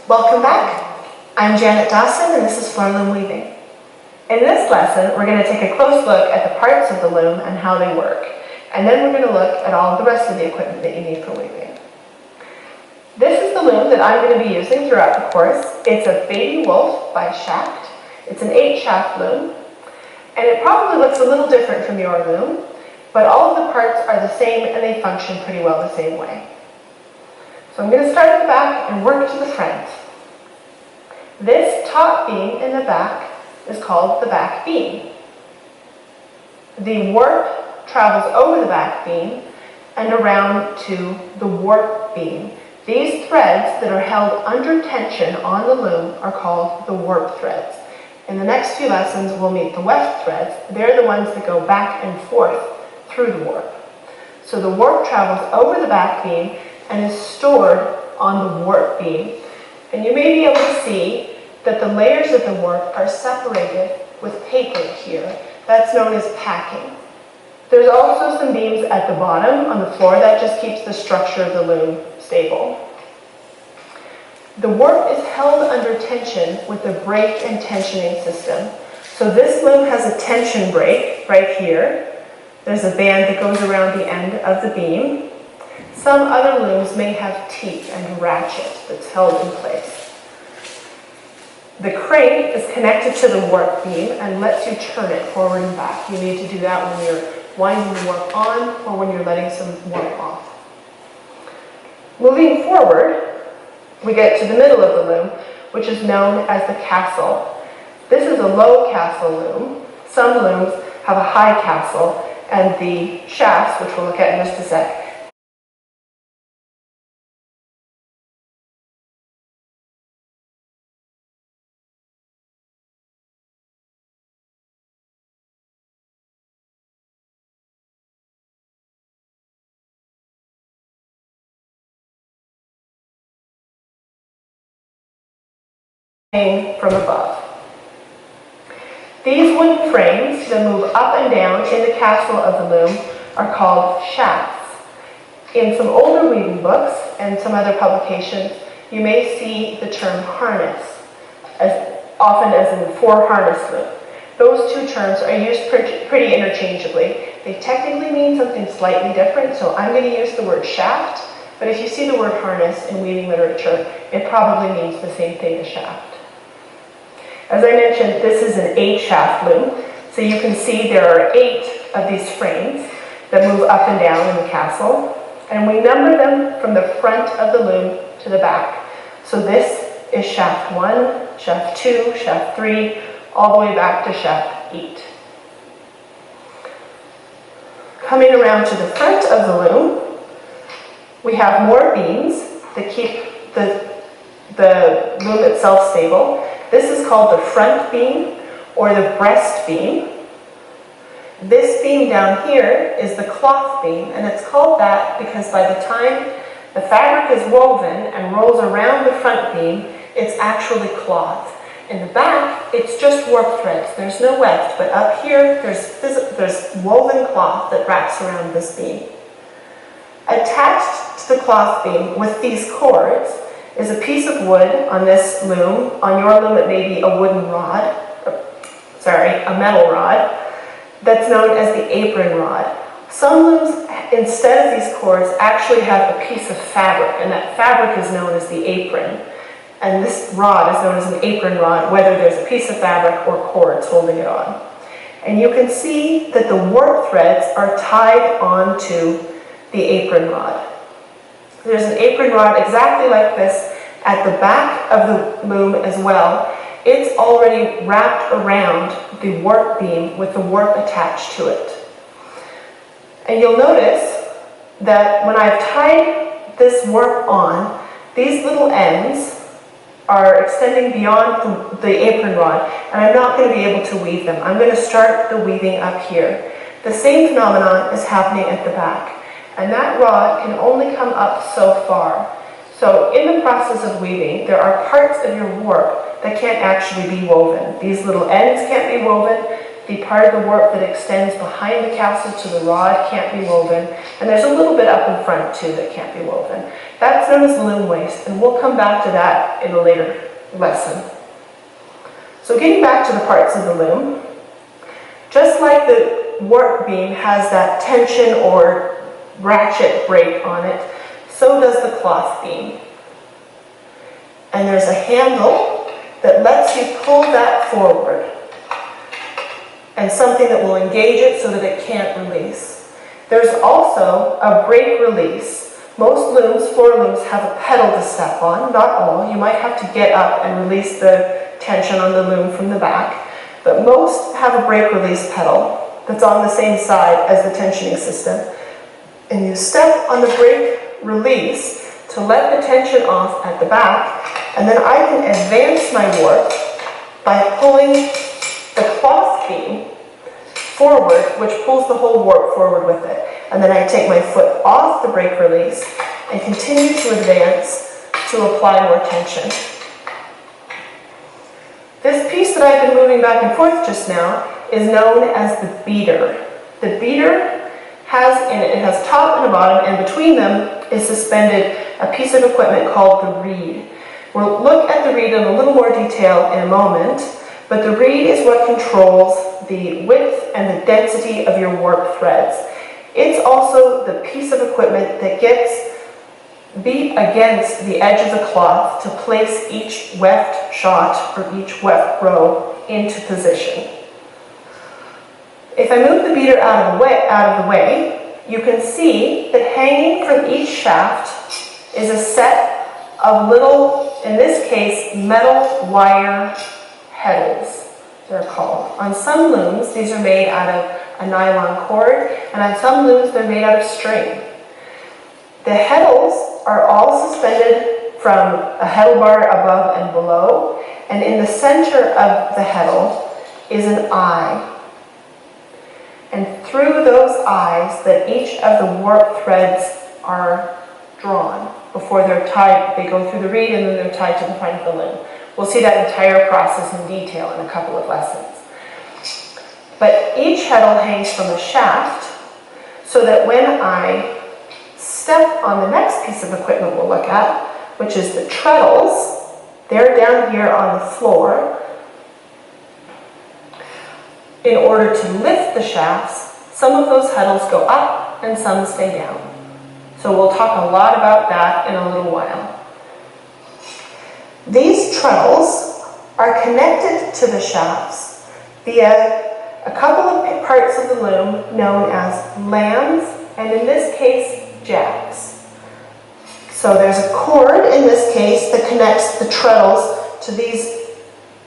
Welcome back. I'm Janet Dawson and this is Floor Loom Weaving. In this lesson, we're going to take a close look at the parts of the loom and how they work. And then we're going to look at all the rest of the equipment that you need for weaving. This is the loom that I'm going to be using throughout the course. It's a Baby Wolf by Shaft. It's an 8-shaft loom. And it probably looks a little different from your loom, but all of the parts are the same and they function pretty well the same way. So I'm going to start at the back and work to the front. This top beam in the back is called the back beam. The warp travels over the back beam and around to the warp beam. These threads that are held under tension on the loom are called the warp threads. In the next few lessons, we'll meet the weft threads. They're the ones that go back and forth through the warp. So the warp travels over the back beam and is stored on the warp beam. And you may be able to see that the layers of the warp are separated with paper here. That's known as packing. There's also some beams at the bottom on the floor that just keeps the structure of the loom stable. The warp is held under tension with a brake and tensioning system. So this loom has a tension brake right here. There's a band that goes around the end of the beam. Some other looms may have teeth and ratchet that's held in place. The crank is connected to the warp beam and lets you turn it forward and back. You need to do that when you're winding the warp on or when you're letting some warp off. Moving forward, we get to the middle of the loom, which is known as the castle. This is a low castle loom. Some looms have a high castle, and the shafts, which we'll look at in just a sec, from above. These wooden frames that move up and down in the castle of the loom are called shafts. In some older weaving books and some other publications, you may see the term harness, as often as in the four-harness loom. Those two terms are used pretty interchangeably. They technically mean something slightly different, so I'm going to use the word shaft, but if you see the word harness in weaving literature, it probably means the same thing as shaft. As I mentioned, this is an 8-shaft loom, so you can see there are 8 of these frames that move up and down in the castle, and we number them from the front of the loom to the back. So this is shaft 1, shaft 2, shaft 3, all the way back to shaft 8. Coming around to the front of the loom, we have more beams that keep the loom itself stable. This is called the front beam or the breast beam. This beam down here is the cloth beam, and it's called that because by the time the fabric is woven and rolls around the front beam, it's actually cloth. In the back, it's just warp threads. There's no weft, but up here, there's woven cloth that wraps around this beam. Attached to the cloth beam with these cords is a piece of wood on this loom. On your loom, it may be a wooden rod, a metal rod, that's known as the apron rod. Some looms, instead of these cords, actually have a piece of fabric, and that fabric is known as the apron. And this rod is known as an apron rod, whether there's a piece of fabric or cords holding it on. And you can see that the warp threads are tied onto the apron rod. There's an apron rod exactly like this at the back of the loom as well. It's already wrapped around the warp beam with the warp attached to it. And you'll notice that when I've tied this warp on, these little ends are extending beyond the apron rod, and I'm not going to be able to weave them. I'm going to start the weaving up here. The same phenomenon is happening at the back. And that rod can only come up so far. So in the process of weaving, there are parts of your warp that can't actually be woven. These little ends can't be woven. The part of the warp that extends behind the castle to the rod can't be woven, and there's a little bit up in front too that can't be woven. That's known as loom waste, and we'll come back to that in a later lesson. So getting back to the parts of the loom, just like the warp beam has that tension or ratchet break on it, so does the cloth beam. And there's a handle that lets you pull that forward, and something that will engage it so that it can't release. There's also a brake release. Most looms, floor looms, have a pedal to step on, not all. You might have to get up and release the tension on the loom from the back, but most have a brake release pedal that's on the same side as the tensioning system. And you step on the brake release to let the tension off at the back, and then I can advance my warp by pulling the cloth beam forward, which pulls the whole warp forward with it. And then I take my foot off the brake release and continue to advance to apply more tension. This piece that I've been moving back and forth just now is known as the beater. The beater has in it has top and a bottom, and between them is suspended a piece of equipment called the reed. We'll look at the reed in a little more detail in a moment, but the reed is what controls the width and the density of your warp threads. It's also the piece of equipment that gets beat against the edge of the cloth to place each weft shot or each weft row into position. If I move the beater out of the way, you can see that hanging from each shaft is a set of little, in this case, metal wire heddles, they're called. On some looms, these are made out of a nylon cord, and on some looms, they're made out of string. The heddles are all suspended from a heddle bar above and below, and in the center of the heddle is an eye. And through those eyes that each of the warp threads are drawn before they're tied. They go through the reed and then they're tied to the front of the loom. We'll see that entire process in detail in a couple of lessons. But each heddle hangs from a shaft so that when I step on the next piece of equipment we'll look at, which is the treadles, they're down here on the floor. In order to lift the shafts, some of those heddles go up and some stay down. So we'll talk a lot about that in a little while. These treadles are connected to the shafts via a couple of parts of the loom known as lams, and in this case, jacks. So there's a cord in this case that connects the treadles to these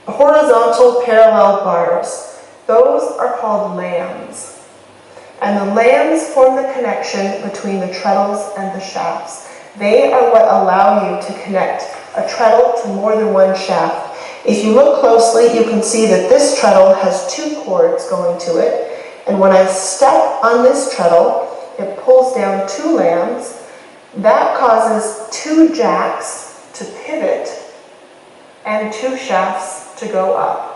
horizontal parallel bars. Those are called lams. And the lams form the connection between the treadles and the shafts. They are what allow you to connect a treadle to more than one shaft. If you look closely, you can see that this treadle has two cords going to it. And when I step on this treadle, it pulls down two lams. That causes two jacks to pivot and two shafts to go up.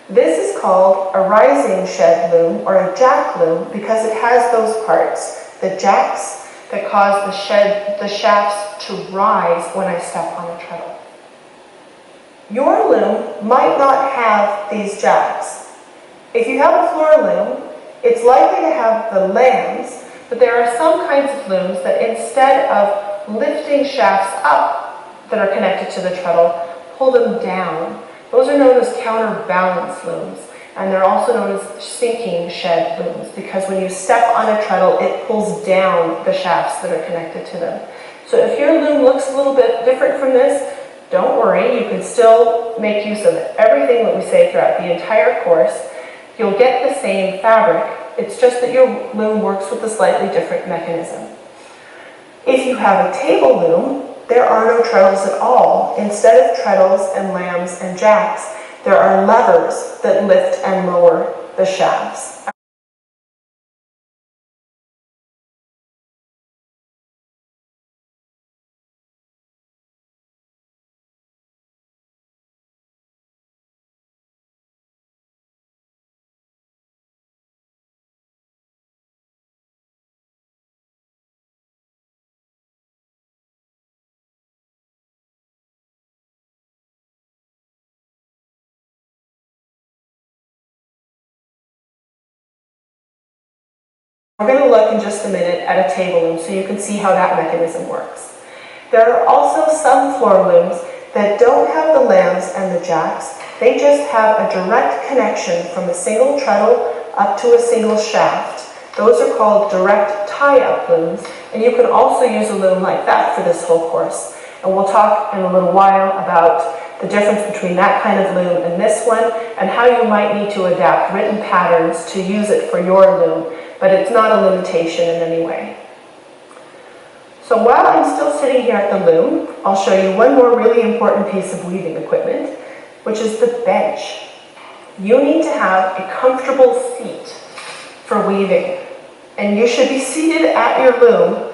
This is called a rising shed loom or a jack loom because it has those parts, the jacks that cause the shafts to rise when I step on a treadle. Your loom might not have these jacks. If you have a floor loom, it's likely to have the lams, but there are some kinds of looms that instead of lifting shafts up that are connected to the treadle, pull them down. Those are known as counterbalance looms, and they're also known as sinking shed looms because when you step on a treadle, it pulls down the shafts that are connected to them. So if your loom looks a little bit different from this, don't worry, you can still make use of everything that we say throughout the entire course. You'll get the same fabric. It's just that your loom works with a slightly different mechanism. If you have a table loom, there are no treadles at all. Instead of treadles and lams and jacks, there are levers that lift and lower the shafts. We're going to look in just a minute at a table loom so you can see how that mechanism works. There are also some floor looms that don't have the lambs and the jacks. They just have a direct connection from a single treadle up to a single shaft. Those are called direct tie-up looms, and you can also use a loom like that for this whole course. And we'll talk in a little while about the difference between that kind of loom and this one, and how you might need to adapt written patterns to use it for your loom, but it's not a limitation in any way. So while I'm still sitting here at the loom, I'll show you one more really important piece of weaving equipment, which is the bench. You need to have a comfortable seat for weaving, and you should be seated at your loom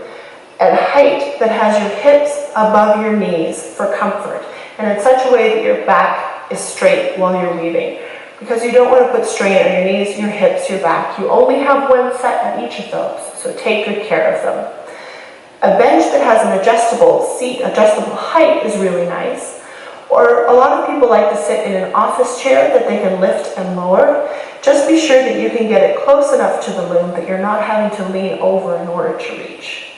at a height that has your hips above your knees for comfort, and in such a way that your back is straight while you're weaving, because you don't want to put strain on your knees, your hips, your back. You only have one set of each of those, so take good care of them. A bench that has an adjustable seat, adjustable height is really nice. Or a lot of people like to sit in an office chair that they can lift and lower. Just be sure that you can get it close enough to the loom that you're not having to lean over in order to reach.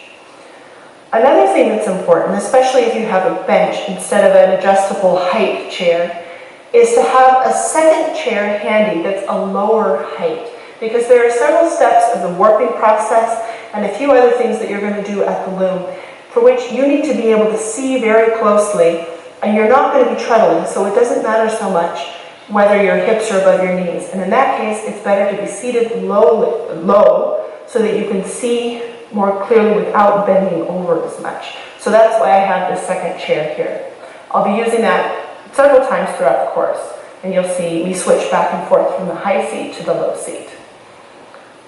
Another thing that's important, especially if you have a bench instead of an adjustable height chair, is to have a second chair handy that's a lower height, because there are several steps of the warping process and a few other things that you're going to do at the loom for which you need to be able to see very closely, and you're not going to be treadling, so it doesn't matter so much whether your hips are above your knees. And in that case, it's better to be seated low so that you can see more clearly without bending over as much. So that's why I have this second chair here. I'll be using that several times throughout the course, and you'll see me switch back and forth from the high seat to the low seat.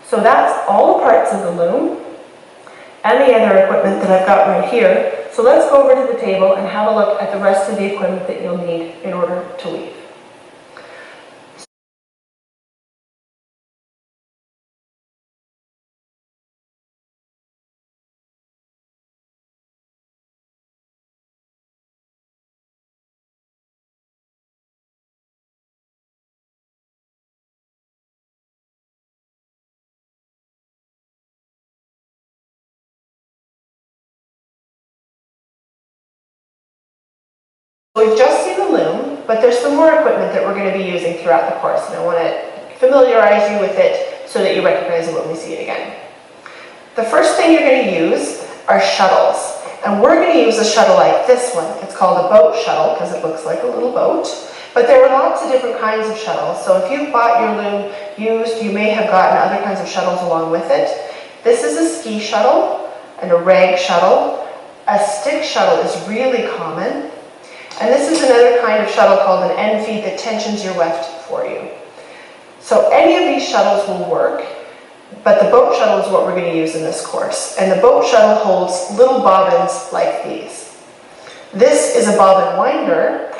So that's all the parts of the loom and the other equipment that I've got right here. So let's go over to the table and have a look at the rest of the equipment that you'll need in order to weave. We've just seen the loom, but there's some more equipment that we're going to be using throughout the course, and I want to familiarize you with it so that you recognize it when we see it again. The first thing you're going to use are shuttles, and we're going to use a shuttle like this one. It's called a boat shuttle because it looks like a little boat, but there are lots of different kinds of shuttles. So if you've bought your loom used, you may have gotten other kinds of shuttles along with it. This is a ski shuttle and a rag shuttle. A stick shuttle is really common. And this is another kind of shuttle called an end feed that tensions your weft for you. So any of these shuttles will work, but the boat shuttle is what we're going to use in this course. And the boat shuttle holds little bobbins like these. This is a bobbin winder.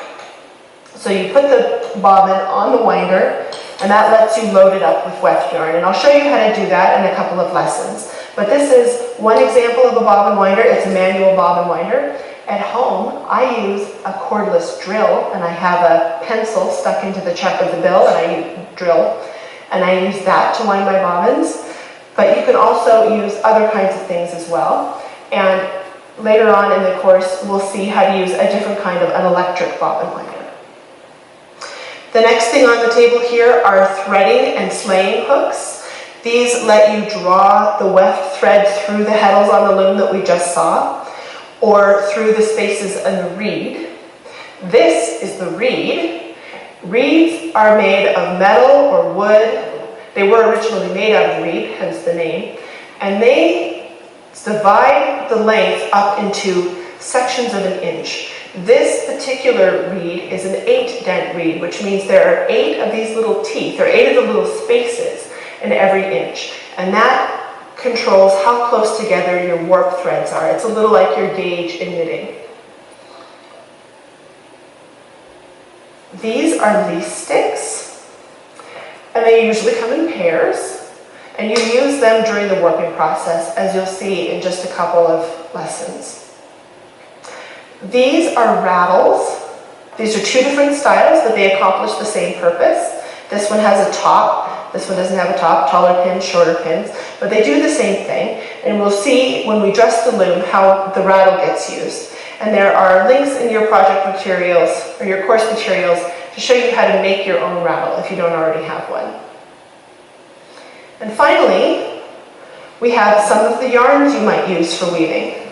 So you put the bobbin on the winder, and that lets you load it up with weft yarn. And I'll show you how to do that in a couple of lessons. But this is one example of a bobbin winder. It's a manual bobbin winder. At home, I use a cordless drill, and I have a pencil stuck into the check of the bill, and I drill, and I use that to wind my bobbins. But you can also use other kinds of things as well. And later on in the course, we'll see how to use a different kind of an electric bobbin winder. The next thing on the table here are threading and sleighing hooks. These let you draw the weft thread through the heddles on the loom that we just saw, or through the spaces in the reed. This is the reed. Reeds are made of metal or wood. They were originally made out of reed, hence the name. And they divide the length up into sections of an inch. This particular reed is an 8-dent reed, which means there are 8 of these little teeth, or 8 of the little spaces in every inch. And that controls how close together your warp threads are. It's a little like your gauge in knitting. These are leaf sticks, and they usually come in pairs, and you use them during the warping process, as you'll see in just a couple of lessons. These are rattles. These are 2 different styles, but they accomplish the same purpose. This one has a top This one doesn't have a top, taller pins, shorter pins, but they do the same thing. And we'll see when we dress the loom how the rattle gets used. And there are links in your project materials or your course materials to show you how to make your own rattle if you don't already have one. And finally, we have some of the yarns you might use for weaving.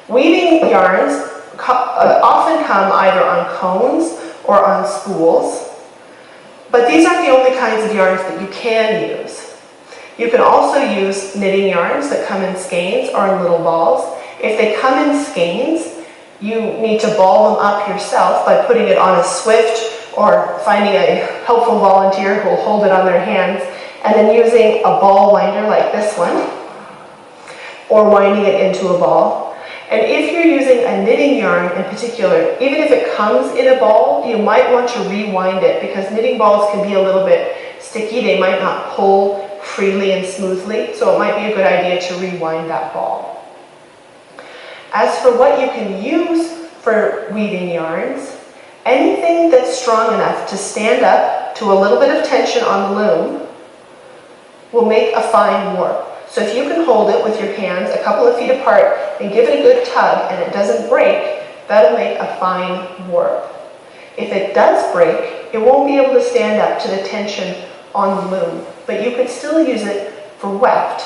Weaving yarns often come either on cones or on spools, but these aren't the only kinds of yarns that you can use. You can also use knitting yarns that come in skeins or in little balls. If they come in skeins, you need to ball them up yourself by putting it on a swift or finding a helpful volunteer who will hold it on their hands and then using a ball winder like this one or winding it into a ball. And if you're using a knitting yarn in particular, even if it comes in a ball, you might want to rewind it because knitting balls can be a little bit sticky. They might not pull freely and smoothly, so it might be a good idea to rewind that ball. As for what you can use for weaving yarns, anything that's strong enough to stand up to a little bit of tension on the loom will make a fine warp. So if you can hold it with your hands a couple of feet apart and give it a good tug and it doesn't break, that'll make a fine warp. If it does break, it won't be able to stand up to the tension on the loom, but you could still use it for weft.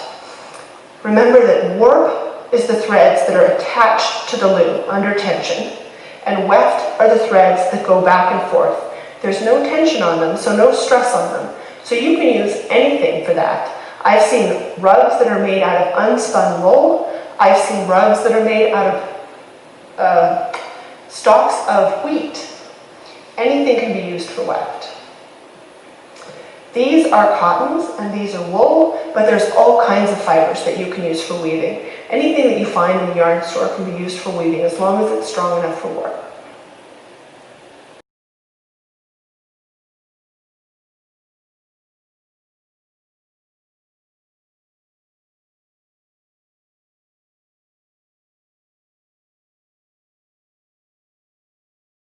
Remember that warp is the threads that are attached to the loom under tension, and weft are the threads that go back and forth. There's no tension on them, so no stress on them. So you can use anything for that. I've seen rugs that are made out of unspun wool. I've seen rugs that are made out of stalks of wheat. Anything can be used for weft. These are cottons and these are wool, but there's all kinds of fibers that you can use for weaving. Anything that you find in the yarn store can be used for weaving as long as it's strong enough for work.